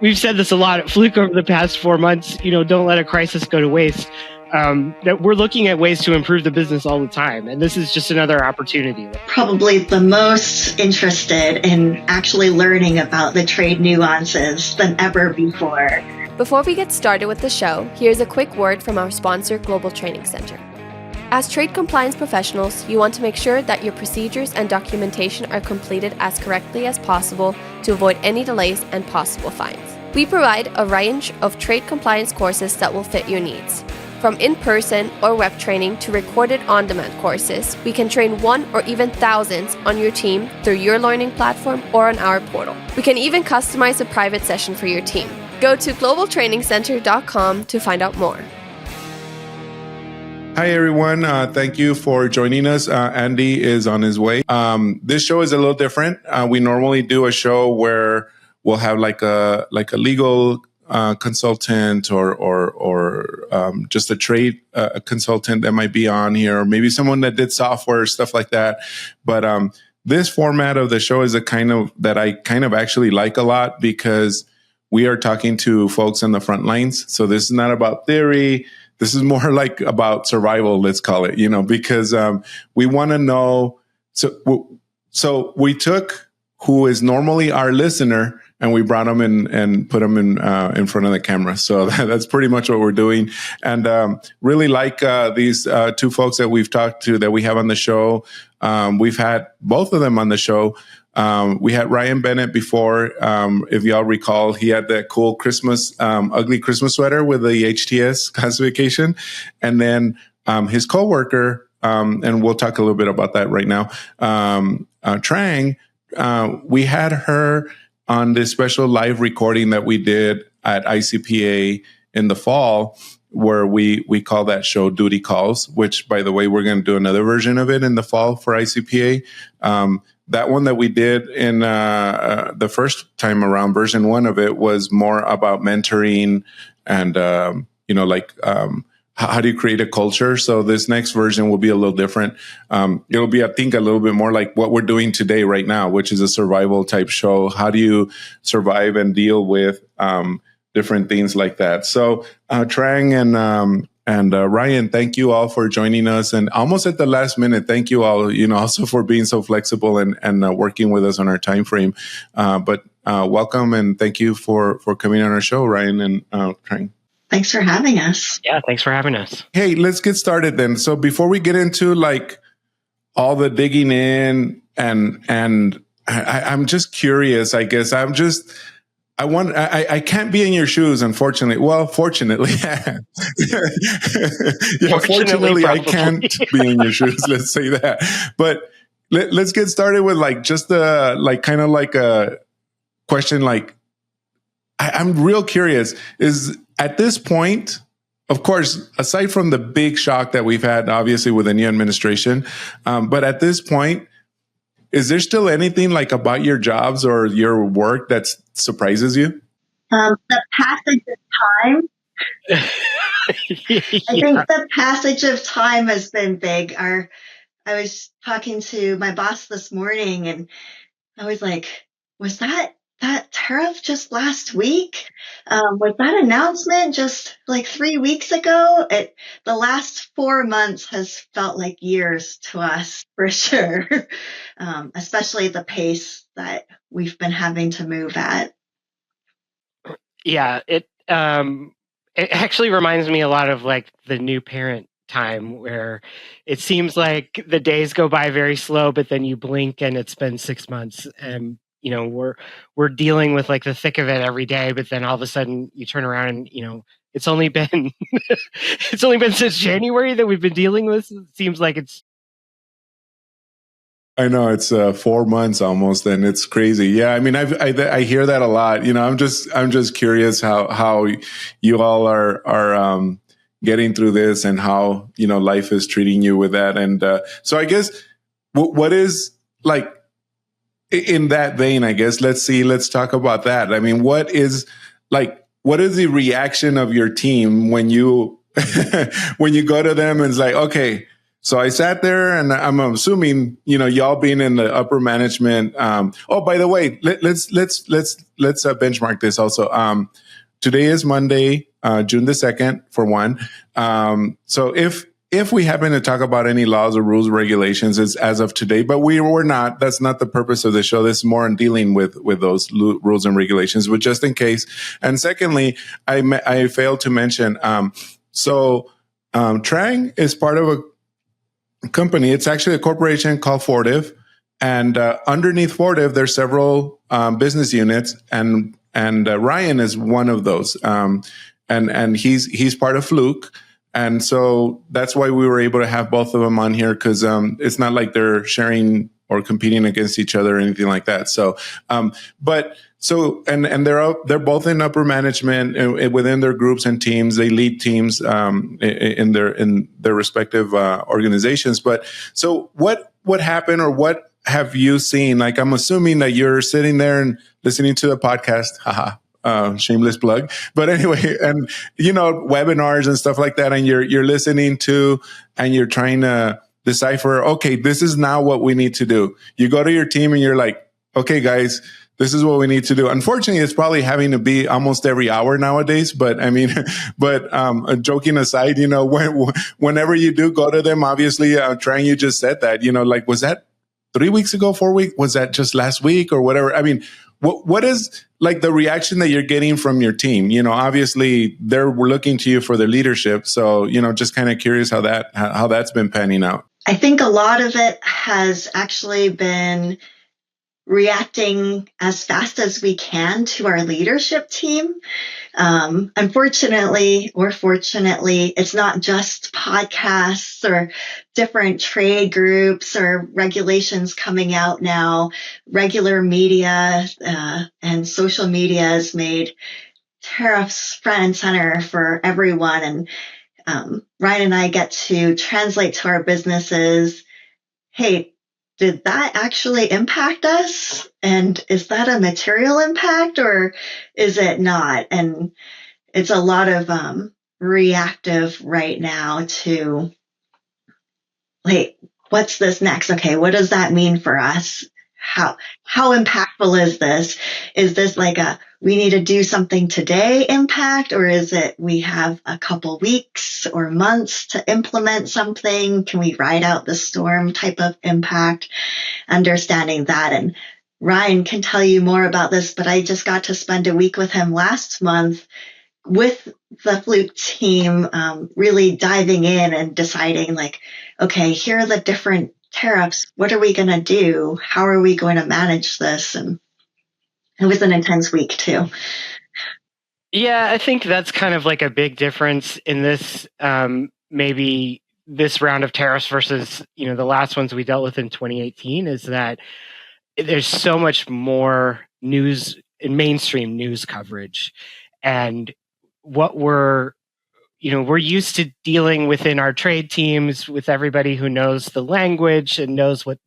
we've said this a lot at Fluke over the past 4 months, don't let a crisis go to waste. That we're looking at ways to improve the business all the time. And this is just another opportunity. Probably the most interested in actually learning about the trade nuances than ever before. Before we get started with the show, here's a quick word from our sponsor, Global Training Center. As trade compliance professionals, you want to make sure that your procedures and documentation are completed as correctly as possible to avoid any delays and possible fines. We provide a range of trade compliance courses that will fit your needs. From in-person or web training to recorded on-demand courses, we can train one or even thousands on your team through your learning platform or on our portal. We can even customize a private session for your team. Go to globaltrainingcenter.com to find out more. Hi, everyone. Thank you for joining us. Andy is on his way. This show is a little different. We normally do a show where we'll have like a legal consultant or just a trade consultant that might be on here, or maybe someone that did software, stuff like that. But this format of the show is a kind of that I kind of actually like a lot, because we are talking to folks on the front lines. So this is not about theory. This is more like about survival, let's call it, because we want to know. So we took who is normally our listener and we brought them in and put them in front of the camera. So that's pretty much what we're doing. And really like these two folks that we've talked to that we have on the show. We've had both of them on the show. We had Ryan Bennett before. If y'all recall, he had that cool ugly Christmas sweater with the HTS classification. And then his coworker, and we'll talk a little bit about that right now, Trang, we had her on this special live recording that we did at ICPA in the fall, where we call that show Duty Calls, which, by the way, we're going to do another version of it in the fall for ICPA. That one that we did in the first time around, version 1 of it, was more about mentoring and, how do you create a culture? So this next version will be a little different. It'll be, I think, a little bit more like what we're doing today right now, which is a survival type show. How do you survive and deal with different things like that? So Trang and Ryan, thank you all for joining us. And almost at the last minute, thank you all, also for being so flexible and working with us on our time frame. But welcome and thank you for coming on our show, Ryan and Trang. Thanks for having us. Yeah, thanks for having us. Hey, let's get started then. So before we get into like all the digging in and I'm just curious, I guess. I can't be in your shoes, unfortunately. Well, fortunately. Yeah, fortunately I can't be in your shoes. Let's say that. But let's get started with like just a question. Like, I'm real curious is at this point, of course, aside from the big shock that we've had, obviously with the new administration, but at this point, is there still anything like about your jobs or your work that surprises you? The passage of time. Yeah. I think the passage of time has been big. I was talking to my boss this morning and I was like, was that tariff just last week? Was that announcement just like 3 weeks ago? The last 4 months has felt like years to us for sure. Especially the pace that we've been having to move at. Yeah, it actually reminds me a lot of like the new parent time, where it seems like the days go by very slow, but then you blink and it's been 6 months, and we're dealing with like the thick of it every day, but then all of a sudden you turn around and it's only been since January that we've been dealing with. It seems like it's. I know it's 4 months almost, and it's crazy. Yeah, I mean, I hear that a lot. I'm just curious how you all are getting through this and how life is treating you with that. And so I guess what is like in that vein, I guess let's talk about that. I mean, what is the reaction of your team when you when you go to them and it's like, okay, So I sat there, and I'm assuming, y'all being in the upper management. Oh, by the way, let's benchmark this also. Today is Monday, June the 2nd, for one. So if we happen to talk about any laws or rules or regulations, it's as of today, but we're not. That's not the purpose of the show. This is more in dealing with those rules and regulations, but just in case. And secondly, I failed to mention. Trang is part of a company. It's actually a corporation called Fortive, and underneath Fortive, there's several business units, and Ryan is one of those, and he's part of Fluke, and so that's why we were able to have both of them on here, because it's not like they're sharing or competing against each other or anything like that. So, they're both in upper management, and within their groups and teams. They lead teams in their respective organizations. But so what happened, or what have you seen? Like, I'm assuming that you're sitting there and listening to the podcast. Haha. Shameless plug. But anyway, and webinars and stuff like that, and you're listening to, and you're trying to decipher, okay, this is now what we need to do. You go to your team and you're like, okay, guys, this is what we need to do. Unfortunately, it's probably having to be almost every hour nowadays. But I mean, joking aside, whenever you do go to them, obviously, Trang, you just said that, like, was that 3 weeks ago, 4 weeks? Was that just last week or whatever? I mean, what is like the reaction that you're getting from your team? Obviously they're looking to you for their leadership. So, just kind of curious how that's been panning out. I think a lot of it has actually been reacting as fast as we can to our leadership team. Unfortunately or fortunately, it's not just podcasts or different trade groups or regulations coming out now. Regular media and social media has made tariffs front and center for everyone. And Ryan and I get to translate to our businesses, hey, did that actually impact us? And is that a material impact, or is it not? And it's a lot of reactive right now to, like, what's this next? Okay, what does that mean for us? How impactful is this? Is this like we need to do something today impact, or is it we have a couple weeks or months to implement something? Can we ride out the storm type of impact? Understanding that. And Ryan can tell you more about this, but I just got to spend a week with him last month with the Fluke team, really diving in and deciding, like, okay, here are the different tariffs. What are we going to do? How are we going to manage this? And it was an intense week too. Yeah, I think that's kind of like a big difference in this, maybe this round of tariffs versus, the last ones we dealt with in 2018, is that there's so much more news and mainstream news coverage. And what we're used to dealing within our trade teams with everybody who knows the language and knows what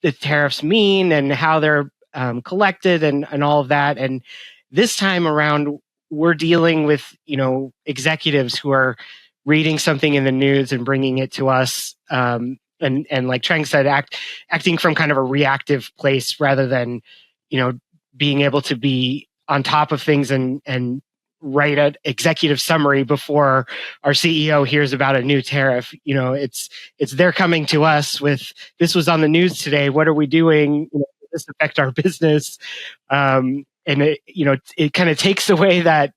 the tariffs mean and how they're collected and all of that. And this time around, we're dealing with, executives who are reading something in the news and bringing it to us. And like Trang said, acting from kind of a reactive place rather than, being able to be on top of things and write an executive summary before our CEO hears about a new tariff. It's they're coming to us with, this was on the news today. What are we doing? Does this affect our business? And it kind of takes away that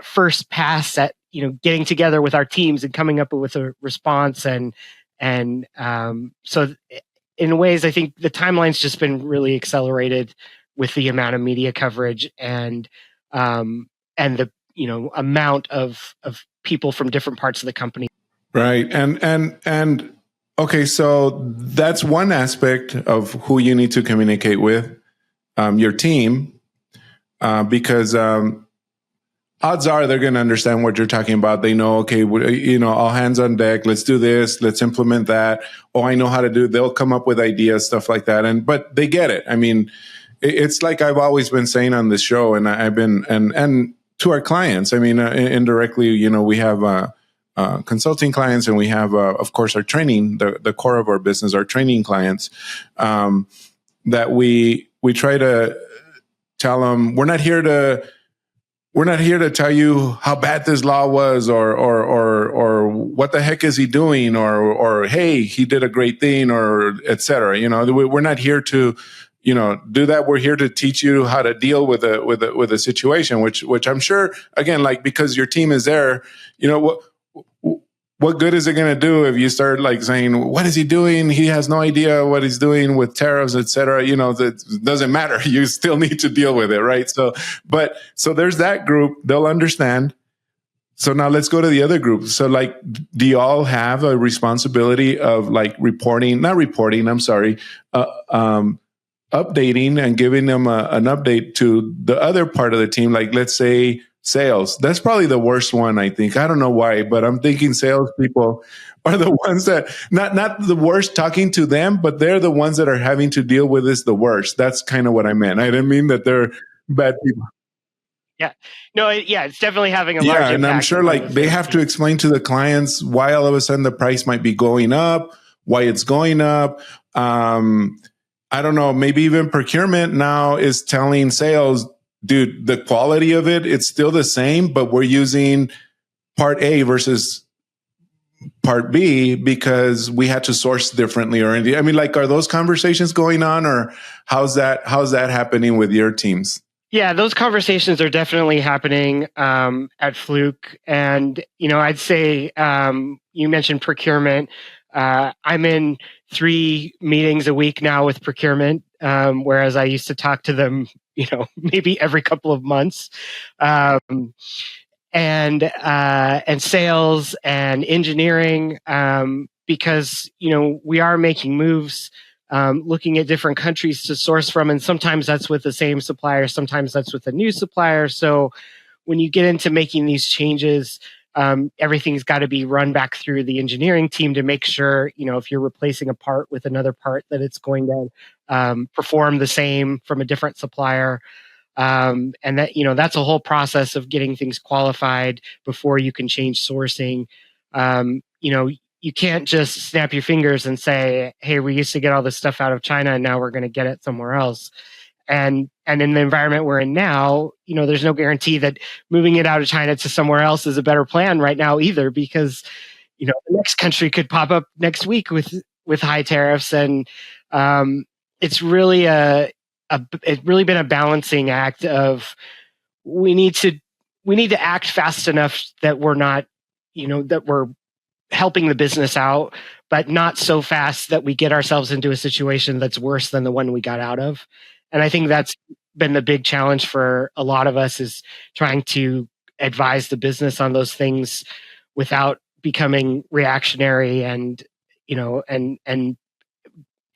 first pass at, getting together with our teams and coming up with a response. And so in ways, I think the timeline's just been really accelerated with the amount of media coverage and the, amount of people from different parts of the company. Right. And okay, so that's one aspect of who you need to communicate with, your team, because odds are they're going to understand what you're talking about. They know, okay, all hands on deck. Let's do this. Let's implement that. Oh, I know how to do it. They'll come up with ideas, stuff like that. But they get it. I mean, it's like I've always been saying on this show, and I've been, and to our clients, I mean, indirectly, we have consulting clients, and we have, of course, our training, the core of our business, our training clients, that we try to tell them, we're not here to tell you how bad this law was, or what the heck is he doing, or hey, he did a great thing, or et cetera. We're not here to, do that. We're here to teach you how to deal with a situation, which I'm sure, again, like, because your team is there, what good is it going to do if you start like saying, what is he doing? He has no idea what he's doing with tariffs, et cetera. That doesn't matter. You still need to deal with it, right? So there's that group. They'll understand. So now let's go to the other group. So like, do you all have a responsibility of like updating and giving them an update to the other part of the team? Like, let's say, sales. That's probably the worst one, I think. I don't know why, but I'm thinking salespeople are the ones that, not the worst talking to them, but they're the ones that are having to deal with this the worst. That's kind of what I meant. I didn't mean that they're bad people. Yeah. No, it's definitely having a large impact. And I'm sure like they have to explain to the clients why all of a sudden the price might be going up, why it's going up. I don't know, maybe even procurement now is telling sales, dude, the quality of it's still the same, but we're using part A versus part B because we had to source differently or anything. I mean, like, are those conversations going on, or how's that happening with your teams? Yeah, those conversations are definitely happening at Fluke. And, I'd say you mentioned procurement. I'm in 3 meetings a week now with procurement, whereas I used to talk to them, maybe every couple of months, and sales and engineering, because we are making moves, looking at different countries to source from, and sometimes that's with the same supplier, sometimes that's with a new supplier. So when you get into making these changes, everything's got to be run back through the engineering team to make sure, if you're replacing a part with another part, that it's going to perform the same from a different supplier. And that, that's a whole process of getting things qualified before you can change sourcing. You can't just snap your fingers and say, hey, we used to get all this stuff out of China and now we're going to get it somewhere else. And in the environment we're in now, there's no guarantee that moving it out of China to somewhere else is a better plan right now either, because, the next country could pop up next week with high tariffs. And it's really it's really been a balancing act of we need to act fast enough that we're not, that we're helping the business out, but not so fast that we get ourselves into a situation that's worse than the one we got out of. And I think that's been the big challenge for a lot of us, is trying to advise the business on those things without becoming reactionary and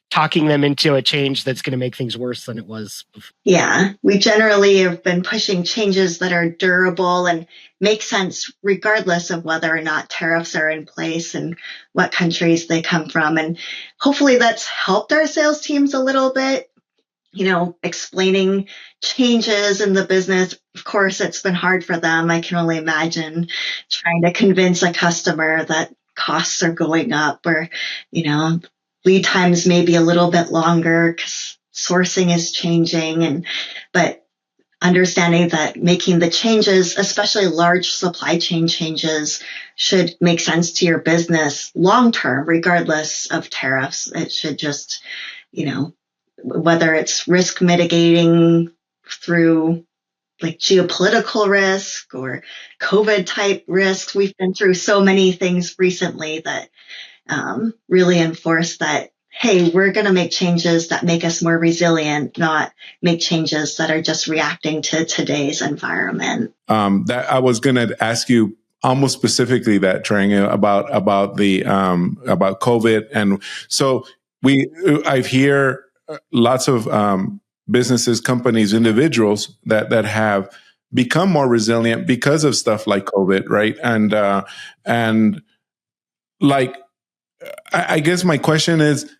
talking them into a change that's going to make things worse than it was before. Yeah, we generally have been pushing changes that are durable and make sense regardless of whether or not tariffs are in place and what countries they come from. And hopefully that's helped our sales teams a little bit, explaining changes in the business. Of course, it's been hard for them. I can only imagine trying to convince a customer that costs are going up, or, lead times may be a little bit longer because sourcing is changing. But understanding that making the changes, especially large supply chain changes, should make sense to your business long term, regardless of tariffs. It should just, whether it's risk mitigating through like geopolitical risk or COVID type risks. We've been through so many things recently that really enforce that, hey, we're going to make changes that make us more resilient, not make changes that are just reacting to today's environment. That I was going to ask you almost specifically that, Trang, about COVID. And so I've hear lots of businesses, companies, individuals that have become more resilient because of stuff like COVID, right? And like, I guess my question is,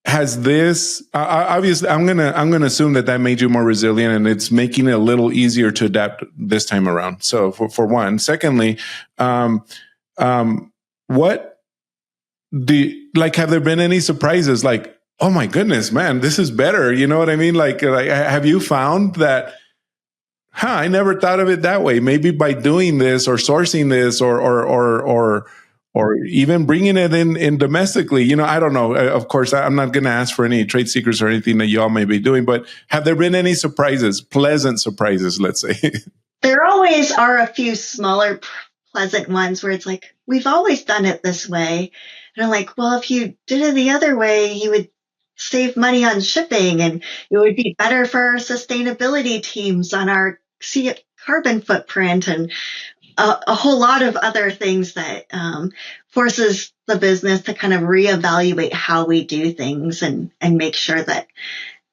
has this obviously? I'm gonna assume that made you more resilient, and it's making it a little easier to adapt this time around. So for one, secondly, What have there been any surprises? Like, oh my goodness, man, this is better. You know what I mean? Like have you found that, I never thought of it that way. Maybe by doing this or sourcing this or even bringing it in domestically, I don't know. Of course, I'm not going to ask for any trade secrets or anything that y'all may be doing, but have there been any surprises, pleasant surprises, let's say? There always are a few smaller pleasant ones where it's like, we've always done it this way. And I'm like, well, if you did it the other way, you would save money on shipping and it would be better for our sustainability teams on our carbon footprint and a whole lot of other things that forces the business to kind of reevaluate how we do things and make sure that,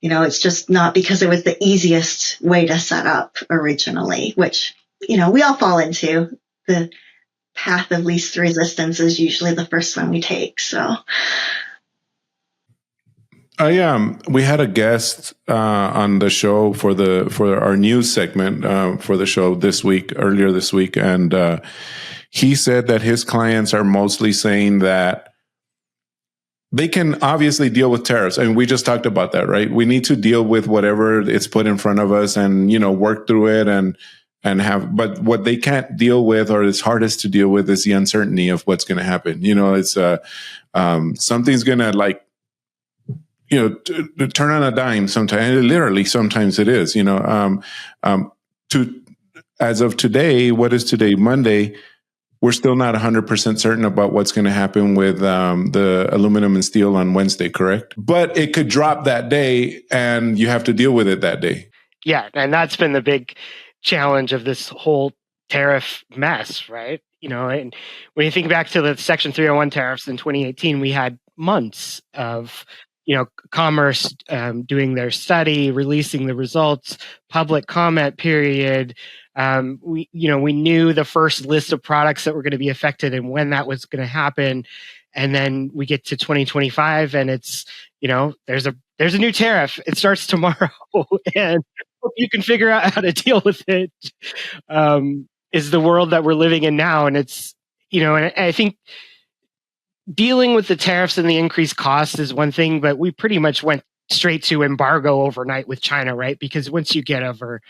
it's just not because it was the easiest way to set up originally, which, we all fall into. The path of least resistance is usually the first one we take. So. We had a guest on the show for our news segment for the show earlier this week, and he said that his clients are mostly saying that they can obviously deal with tariffs. I mean, we just talked about that, right? We need to deal with whatever it's put in front of us and work through it and have. But what they can't deal with, or is hardest to deal with, is the uncertainty of what's going to happen. It's something's going to turn on a dime sometimes. Literally, sometimes it is. As of today, what is today? Monday. We're still not 100% certain about what's going to happen with the aluminum and steel on Wednesday, correct? But it could drop that day, and you have to deal with it that day. Yeah, and that's been the big challenge of this whole tariff mess, right? And when you think back to the Section 301 tariffs in 2018, we had months of Commerce doing their study, releasing the results, public comment period. We knew the first list of products that were going to be affected and when that was going to happen. And then we get to 2025 and it's, there's a new tariff. It starts tomorrow and hope you can figure out how to deal with it. Is the world that we're living in now. And it's, and I think dealing with the tariffs and the increased cost is one thing, but we pretty much went straight to embargo overnight with China, right? Because once you get over,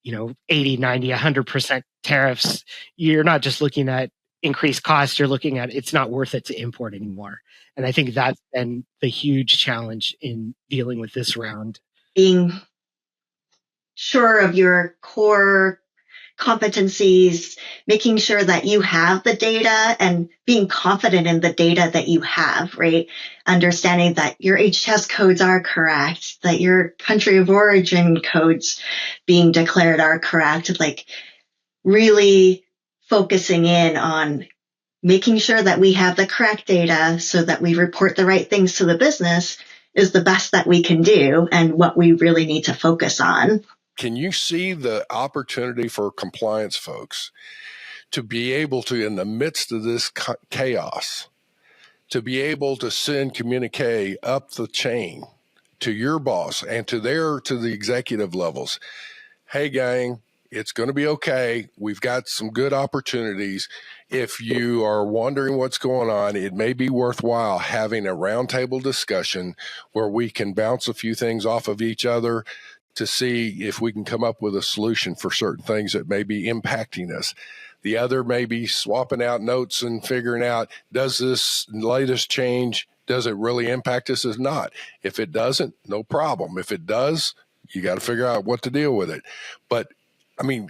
80, 90, 100% tariffs, you're not just looking at increased cost, you're looking at it's not worth it to import anymore. And I think that's been the huge challenge in dealing with this round. Being sure of your core competencies, making sure that you have the data and being confident in the data that you have, right? Understanding that your HTS codes are correct, that your country of origin codes being declared are correct, like really focusing in on making sure that we have the correct data so that we report the right things to the business is the best that we can do and what we really need to focus on. Can you see the opportunity for compliance folks to be able to, in the midst of this chaos, to be able to send communique up the chain to your boss and to the executive levels? Hey, gang, it's going to be okay. We've got some good opportunities. If you are wondering what's going on, it may be worthwhile having a roundtable discussion where we can bounce a few things off of each other to see if we can come up with a solution for certain things that may be impacting us. The other may be swapping out notes and figuring out, does this latest change, does it really impact us or not? If it doesn't, no problem. If it does, you got to figure out what to deal with it. But I mean,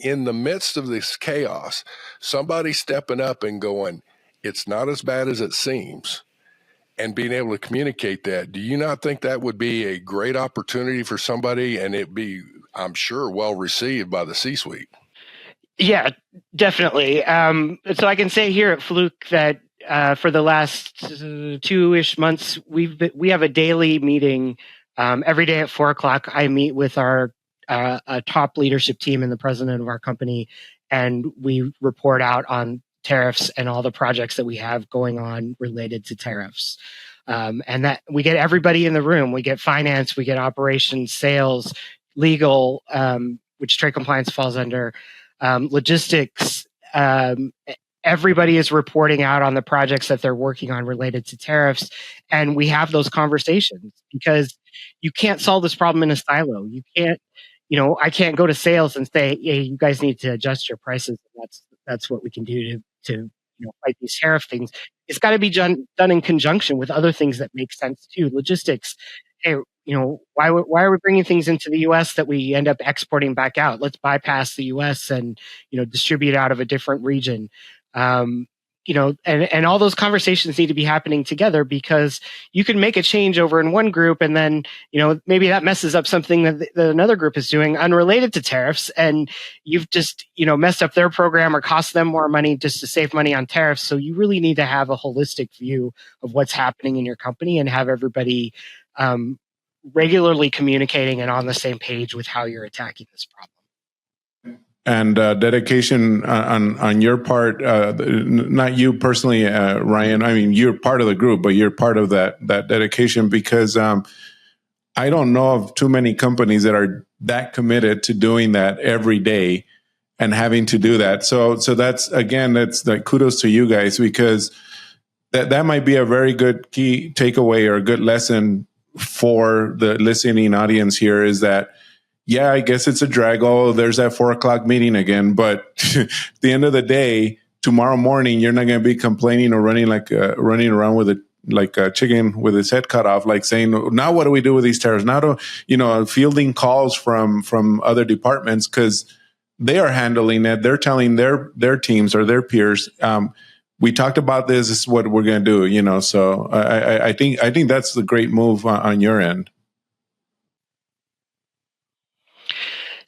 in the midst of this chaos, somebody stepping up and going, it's not as bad as it seems, and being able to communicate that, do you not think that would be a great opportunity for somebody, and it be, I'm sure, well received by the C-suite? Yeah, definitely. So I can say here at Fluke that for the last 2-ish months, we have a daily meeting every day at 4:00. I meet with our top leadership team and the president of our company, and we report out on tariffs and all the projects that we have going on related to tariffs. And that we get everybody in the room. We get finance, we get operations, sales, legal, which trade compliance falls under, logistics, everybody is reporting out on the projects that they're working on related to tariffs. And we have those conversations because you can't solve this problem in a silo. You can't, I can't go to sales and say, hey, you guys need to adjust your prices. That's what we can do to fight these tariff things. It's got to be done in conjunction with other things that make sense too. Logistics. Hey, why are we bringing things into the U.S. that we end up exporting back out? Let's bypass the U.S. and distribute out of a different region. And all those conversations need to be happening together, because you can make a change over in one group and then, maybe that messes up something that another group is doing unrelated to tariffs. And you've just, messed up their program or cost them more money just to save money on tariffs. So you really need to have a holistic view of what's happening in your company and have everybody regularly communicating and on the same page with how you're attacking this problem. And dedication on your part, not you personally, Ryan. I mean, you're part of the group, but you're part of that dedication, because I don't know of too many companies that are that committed to doing that every day and having to do that. So that's like kudos to you guys, because that might be a very good key takeaway or a good lesson for the listening audience here, is that, yeah, I guess it's a drag. Oh, there's that 4:00 meeting again. But at the end of the day, tomorrow morning, you're not going to be complaining or running around with a chicken with its head cut off, like saying, now what do we do with these tariffs? Now fielding calls from other departments, because they are handling it. They're telling their teams or their peers, we talked about this. This is what we're going to do. So I think that's the great move on your end.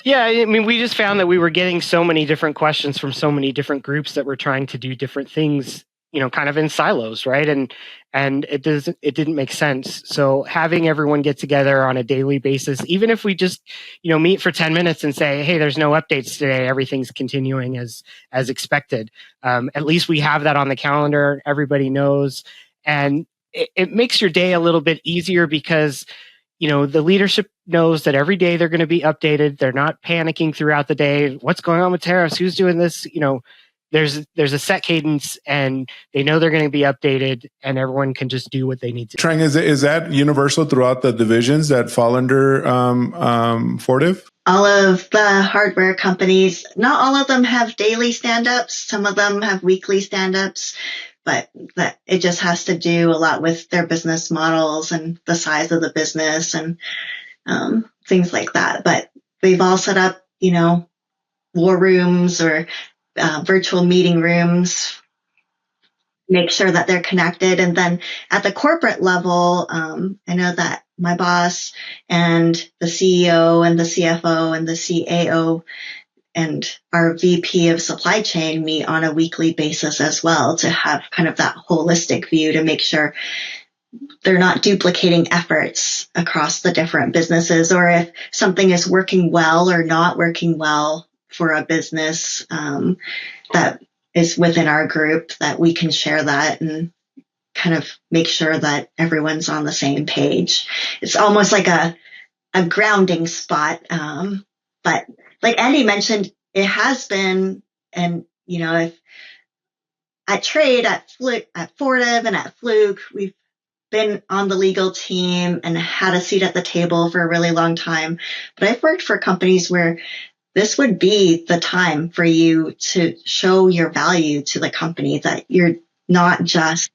Yeah, I mean, we just found that we were getting so many different questions from so many different groups that were trying to do different things, kind of in silos, right? And it didn't make sense. So having everyone get together on a daily basis, even if we just, meet for 10 minutes and say, hey, there's no updates today, everything's continuing as expected. At least we have that on the calendar. Everybody knows, and it makes your day a little bit easier, because the leadership knows that every day they're going to be updated. They're not panicking throughout the day. What's going on with tariffs? Who's doing this? There's a set cadence, and they know they're going to be updated, and everyone can just do what they need to. Trang, is that universal throughout the divisions that fall under Fortive? All of the hardware companies, not all of them have daily stand-ups. Some of them have weekly stand-ups. But that it just has to do a lot with their business models and the size of the business and things like that. But they've all set up, war rooms or virtual meeting rooms, make sure that they're connected. And then at the corporate level, I know that my boss and the CEO and the CFO and the CAO and our VP of supply chain meet on a weekly basis as well, to have kind of that holistic view, to make sure they're not duplicating efforts across the different businesses, or if something is working well or not working well for a business that is within our group, that we can share that and kind of make sure that everyone's on the same page. It's almost like a grounding spot. But like Andy mentioned, it has been, and if at Trade, at Fluke, at Fortive, and at Fluke, we've been on the legal team and had a seat at the table for a really long time. But I've worked for companies where this would be the time for you to show your value to the company, that you're not just,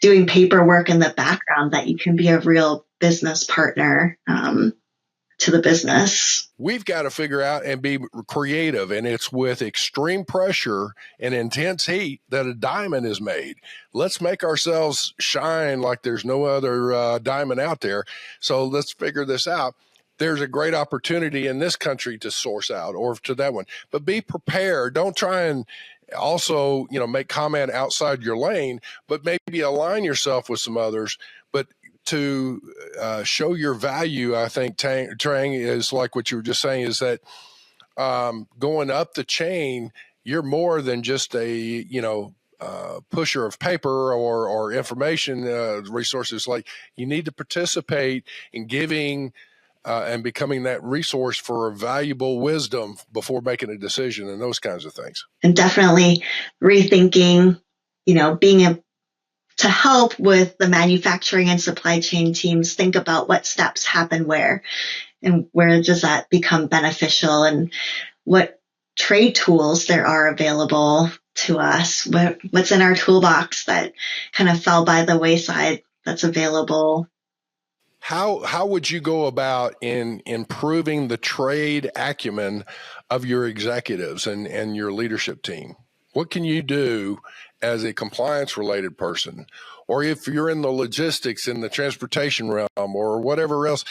doing paperwork in the background, that you can be a real business partner to the business. We've got to figure out and be creative, and it's with extreme pressure and intense heat that a diamond is made. Let's make ourselves shine like there's no other diamond out there. So let's figure this out. There's a great opportunity in this country to source out, or to that one, but be prepared. Don't try and also, make comment outside your lane, but maybe align yourself with some others. But to show your value, I think, Trang, is like what you were just saying, is that going up the chain, you're more than just a, pusher of paper or information resources. Like, you need to participate in giving and becoming that resource for valuable wisdom before making a decision and those kinds of things. And definitely rethinking, being to help with the manufacturing and supply chain teams think about what steps happen where and where does that become beneficial and what trade tools there are available to us, what's in our toolbox that kind of fell by the wayside that's available. How would you go about in improving the trade acumen of your executives and your leadership team? What can you do as a compliance related person? Or if you're in the logistics in the transportation realm or whatever else,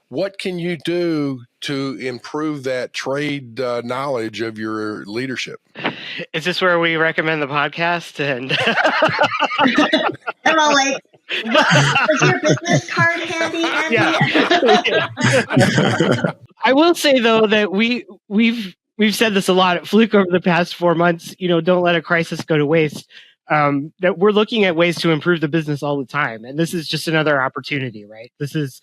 what can you do to improve that trade knowledge of your leadership? Is this where we recommend the podcast? And I'm all like, was your business card handy, Andy? Yeah. I will say though that we've said this a lot at Fluke over the past 4 months. Don't let a crisis go to waste. That we're looking at ways to improve the business all the time, and this is just another opportunity, right? This is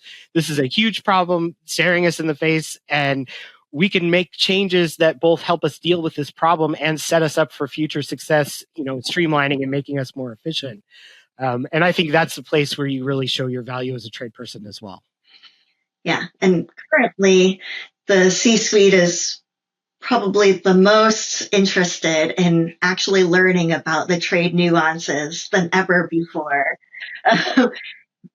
a huge problem staring us in the face, and we can make changes that both help us deal with this problem and set us up for future success. Streamlining and making us more efficient. And I think that's the place where you really show your value as a trade person as well. Yeah. And currently the C-suite is probably the most interested in actually learning about the trade nuances than ever before.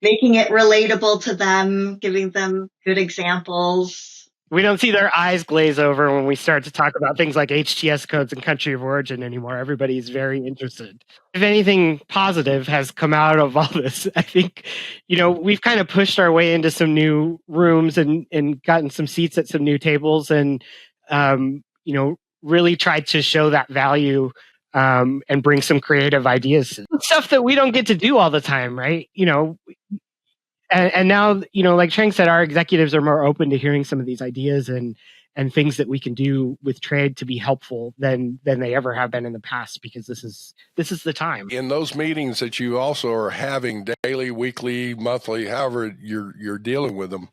Making it relatable to them, giving them good examples. We don't see their eyes glaze over when we start to talk about things like HTS codes and country of origin anymore. Everybody's very interested. If anything positive has come out of all this, I think, we've kind of pushed our way into some new rooms and gotten some seats at some new tables and, really tried to show that value and bring some creative ideas. Stuff that we don't get to do all the time, right? And now, like Trang said, our executives are more open to hearing some of these ideas and things that we can do with trade to be helpful than they ever have been in the past, because this is the time. In those meetings that you also are having daily, weekly, monthly, however you're dealing with them,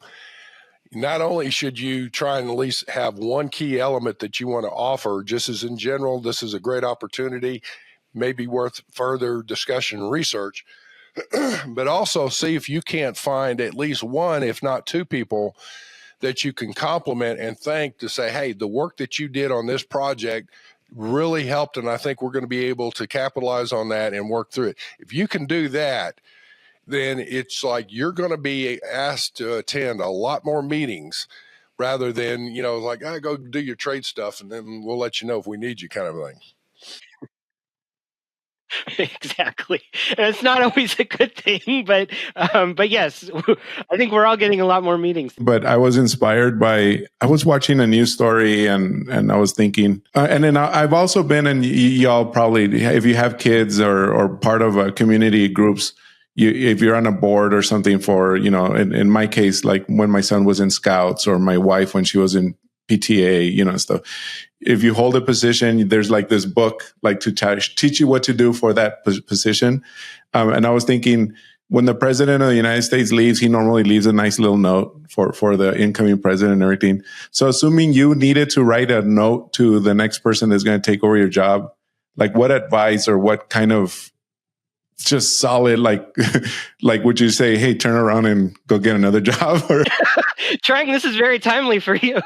not only should you try and at least have one key element that you want to offer, just as in general, this is a great opportunity, maybe worth further discussion and research, but also see if you can't find at least one, if not two people that you can compliment and thank to say, hey, the work that you did on this project really helped, and I think we're going to be able to capitalize on that and work through it. If you can do that, then it's like you're going to be asked to attend a lot more meetings rather than, like, go do your trade stuff and then we'll let you know if we need you kind of thing. Exactly. And it's not always a good thing, but yes, I think we're all getting a lot more meetings. But I was inspired by, I was watching a news story and I was thinking, and then I've also been, and y'all probably, if you have kids or part of a community groups, if you're on a board or something for, in my case, like when my son was in Scouts or my wife when she was in PTA, stuff. If you hold a position, there's like this book, like to teach you what to do for that position. And I was thinking, when the president of the United States leaves, he normally leaves a nice little note for the incoming president and everything. So assuming you needed to write a note to the next person that's going to take over your job, like what advice or what kind of just solid, like would you say, hey, turn around and go get another job? Or Trang, this is very timely for you.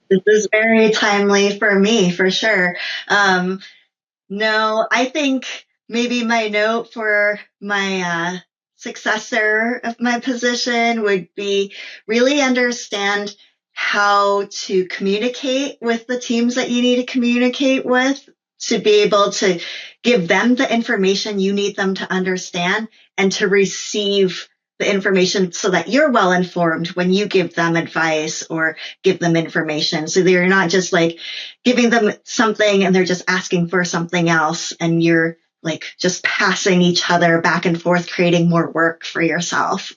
This is very timely for me, for sure. No, I think maybe my note for my successor of my position would be really understand how to communicate with the teams that you need to communicate with, to be able to give them the information you need them to understand and to receive the information so that you're well informed when you give them advice or give them information. So they're not just like giving them something and they're just asking for something else and you're like just passing each other back and forth, creating more work for yourself.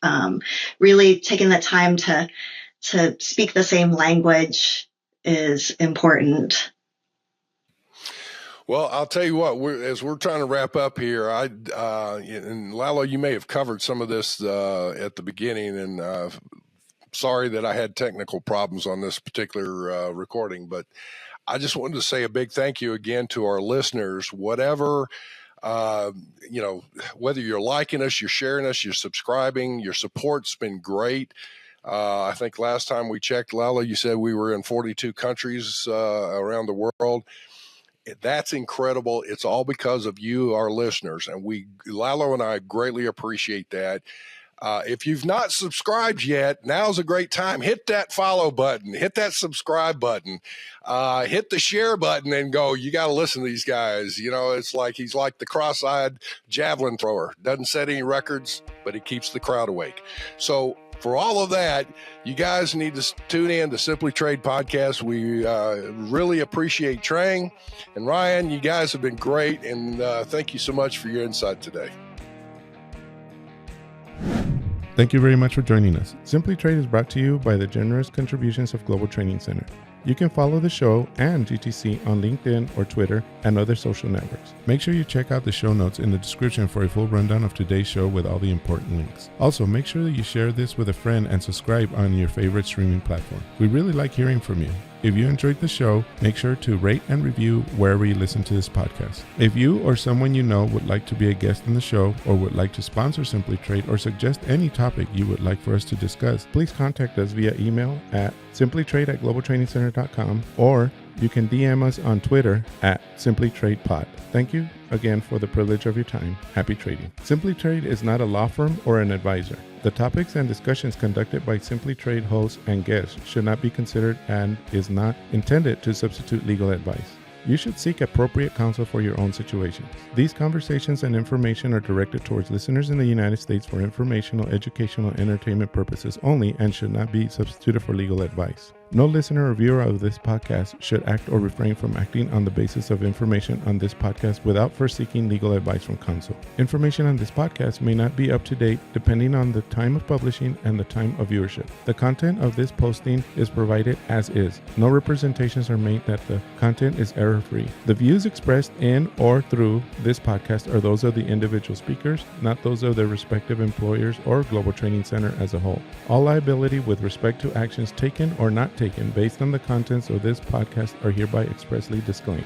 Really taking the time to speak the same language is important. Well, I'll tell you what, as we're trying to wrap up here, and Lalo, you may have covered some of this at the beginning, and sorry that I had technical problems on this particular recording, but I just wanted to say a big thank you again to our listeners. Whatever, whether you're liking us, you're sharing us, you're subscribing, your support's been great. I think last time we checked, Lala, you said we were in 42 countries around the world. That's incredible. It's all because of you, our listeners. And Lalo and I greatly appreciate that. If you've not subscribed yet, now's a great time. Hit that follow button, hit that subscribe button, hit the share button and go, you got to listen to these guys. It's like he's like the cross-eyed javelin thrower. Doesn't set any records, but he keeps the crowd awake. So for all of that, you guys need to tune in to Simply Trade Podcast. We really appreciate Trang and Ryan. You guys have been great, and thank you so much for your insight today. Thank you very much for joining us. Simply Trade is brought to you by the generous contributions of Global Training Center. You can follow the show and GTC on LinkedIn or Twitter and other social networks. Make sure you check out the show notes in the description for a full rundown of today's show with all the important links. Also, make sure that you share this with a friend and subscribe on your favorite streaming platform. We really like hearing from you. If you enjoyed the show, make sure to rate and review wherever you listen to this podcast. If you or someone you know would like to be a guest on the show or would like to sponsor Simply Trade or suggest any topic you would like for us to discuss, please contact us via email at simplytrade@globaltrainingcenter.com, or you can DM us on Twitter at simplytradepod. Thank you again for the privilege of your time. Happy trading. Simply Trade is not a law firm or an advisor. The topics and discussions conducted by Simply Trade hosts and guests should not be considered and is not intended to substitute legal advice. You should seek appropriate counsel for your own situations. These conversations and information are directed towards listeners in the United States for informational, educational, and entertainment purposes only and should not be substituted for legal advice. No listener or viewer of this podcast should act or refrain from acting on the basis of information on this podcast without first seeking legal advice from counsel. Information on this podcast may not be up to date depending on the time of publishing and the time of viewership. The content of this posting is provided as is. No representations are made that the content is error-free. The views expressed in or through this podcast are those of the individual speakers, not those of their respective employers or Global Training Center as a whole. All liability with respect to actions taken or not taken based on the contents of this podcast are hereby expressly disclaimed.